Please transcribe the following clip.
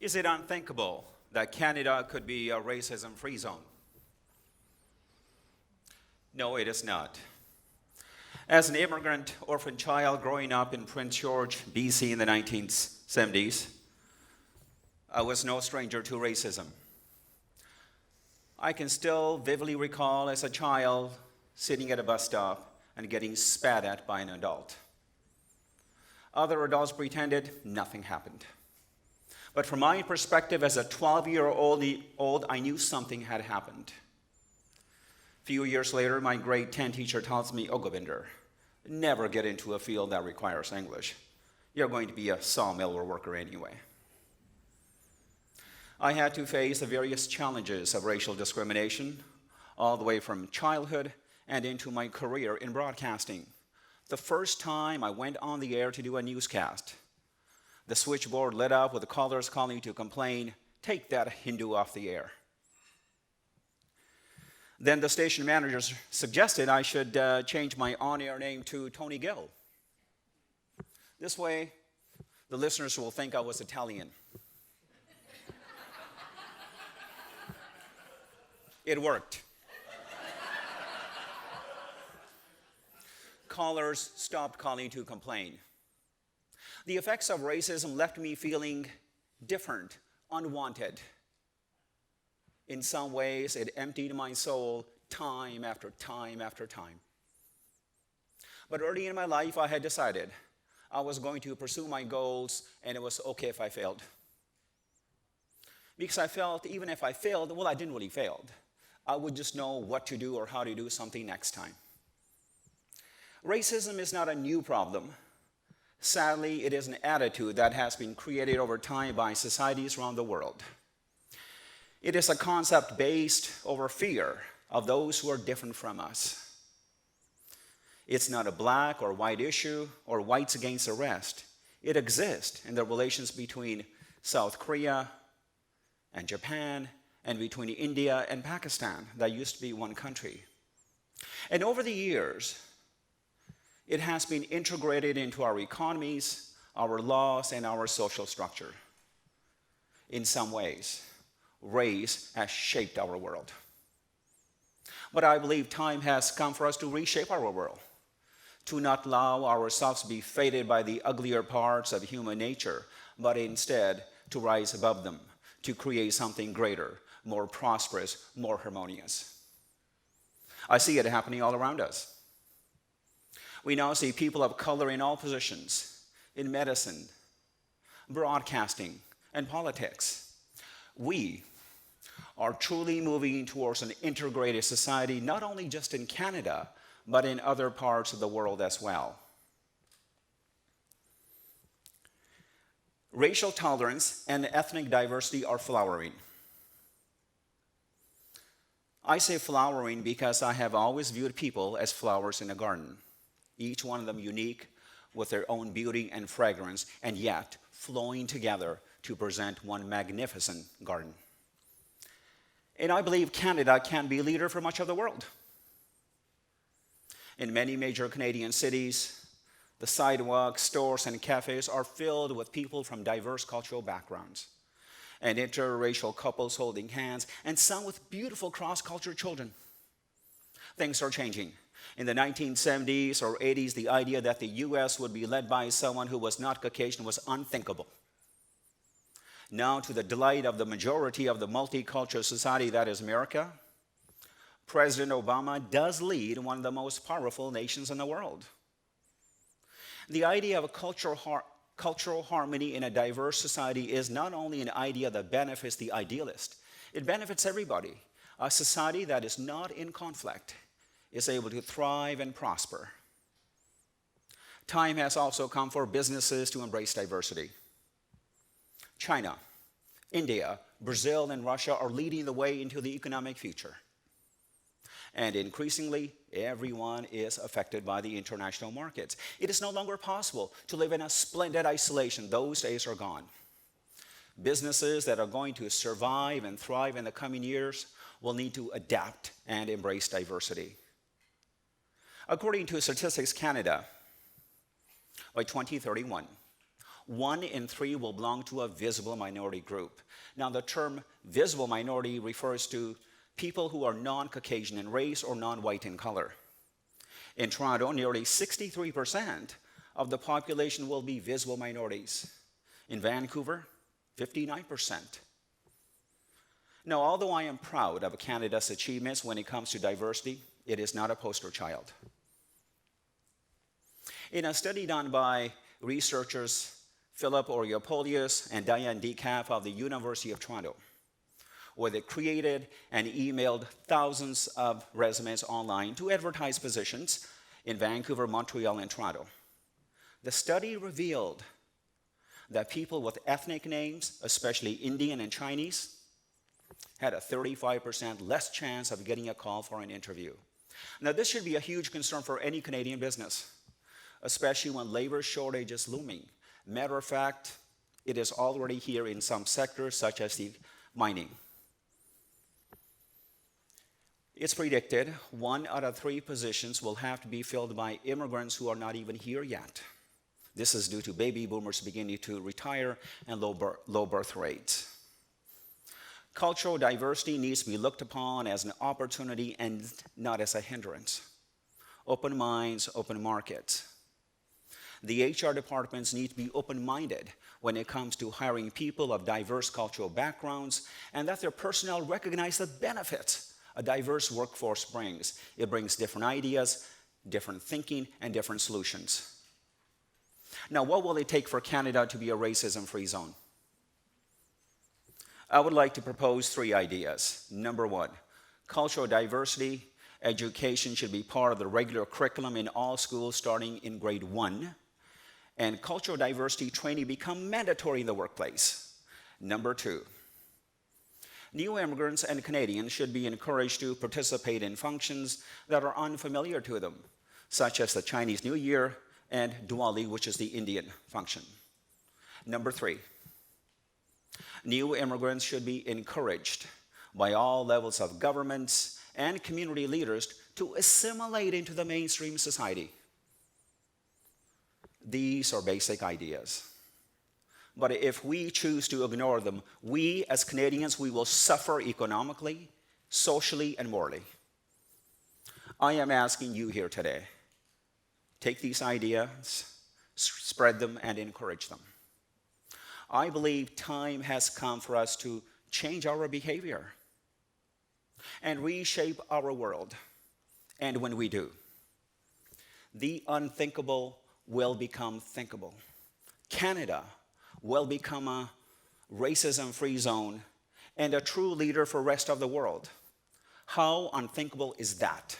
Is it unthinkable that Canada could be a racism-free zone? No, it is not. As an immigrant orphan child growing up in Prince George, BC in the 1970s, I was no stranger to racism. I can still vividly recall as a child sitting at a bus stop and getting spat at by an adult. Other adults pretended nothing happened. But from my perspective as a 12-year-old, I knew something had happened. A few years later, my grade 10 teacher tells me, "Oh, Gobinder, never get into a field that requires English. You're going to be a sawmill worker anyway." I had to face the various challenges of racial discrimination, all the way from childhood and into my career in broadcasting. The first time I went on the air to do a newscast, the switchboard lit up with the callers calling to complain, "Take that Hindu off the air." Then the station manager suggested I should change my on-air name to Tony Gill. This way, the listeners will think I was Italian. It worked. Callers stopped calling to complain. The effects of racism left me feeling different, unwanted. In some ways, it emptied my soul time after time after time. But early in my life, I had decided I was going to pursue my goals, and it was okay if I failed. Because I felt even if I failed, well, I didn't really fail. I would just know what to do or how to do something next time. Racism is not a new problem. Sadly, it is an attitude that has been created over time by societies around the world. It is a concept based over fear of those who are different from us. It's not a black or white issue or whites against the rest. It exists in the relations between South Korea and Japan and between India and Pakistan that used to be one country. And over the years, it has been integrated into our economies, our laws, and our social structure. In some ways, race has shaped our world. But I believe time has come for us to reshape our world, to not allow ourselves to be faded by the uglier parts of human nature, but instead to rise above them, to create something greater, more prosperous, more harmonious. I see it happening all around us. We now see people of color in all positions, in medicine, broadcasting, and politics. We are truly moving towards an integrated society, not only just in Canada, but in other parts of the world as well. Racial tolerance and ethnic diversity are flowering. I say flowering because I have always viewed people as flowers in a garden, each one of them unique with their own beauty and fragrance, and yet flowing together to present one magnificent garden. And I believe Canada can be a leader for much of the world. In many major Canadian cities, the sidewalks, stores, and cafes are filled with people from diverse cultural backgrounds, and interracial couples holding hands, and some with beautiful cross-cultural children. Things are changing. In the 1970s or 80s, the idea that the U.S. would be led by someone who was not Caucasian was unthinkable. Now, to the delight of the majority of the multicultural society that is America, President Obama does lead one of the most powerful nations in the world. The idea of a cultural harmony in a diverse society is not only an idea that benefits the idealist, it benefits everybody. A society that is not in conflict is able to thrive and prosper. Time has also come for businesses to embrace diversity. China, India, Brazil, and Russia are leading the way into the economic future. And increasingly, everyone is affected by the international markets. It is no longer possible to live in a splendid isolation. Those days are gone. Businesses that are going to survive and thrive in the coming years will need to adapt and embrace diversity. According to Statistics Canada, by 2031, 1 in 3 will belong to a visible minority group. Now, the term visible minority refers to people who are non-Caucasian in race or non-white in color. In Toronto, nearly 63% of the population will be visible minorities. In Vancouver, 59%. Now, although I am proud of Canada's achievements when it comes to diversity, it is not a poster child. In a study done by researchers Philip Oriopolius and Diane Decaf of the University of Toronto, where they created and emailed thousands of resumes online to advertise positions in Vancouver, Montreal, and Toronto. The study revealed that people with ethnic names, especially Indian and Chinese, had a 35% less chance of getting a call for an interview. Now, this should be a huge concern for any Canadian business, especially when labor shortage is looming. Matter of fact, it is already here in some sectors, such as the mining. It's predicted 1 out of 3 positions will have to be filled by immigrants who are not even here yet. This is due to baby boomers beginning to retire and low birth rates. Cultural diversity needs to be looked upon as an opportunity and not as a hindrance. Open minds, open markets. The HR departments need to be open-minded when it comes to hiring people of diverse cultural backgrounds, and that their personnel recognize the benefits a diverse workforce brings. It brings different ideas, different thinking, and different solutions. Now, what will it take for Canada to be a racism-free zone? I would like to propose 3 ideas. Number 1, cultural diversity education should be part of the regular curriculum in all schools starting in grade 1, and cultural diversity training become mandatory in the workplace. Number 2, new immigrants and Canadians should be encouraged to participate in functions that are unfamiliar to them, such as the Chinese New Year and Diwali, which is the Indian function. Number 3, new immigrants should be encouraged by all levels of governments and community leaders to assimilate into the mainstream society. These are basic ideas. But if we choose to ignore them, we as Canadians, we will suffer economically, socially, and morally. I am asking you here today, take these ideas, spread them, and encourage them. I believe time has come for us to change our behavior and reshape our world. And when we do, the unthinkable will become thinkable. Canada will become a racism-free zone and a true leader for the rest of the world. How unthinkable is that?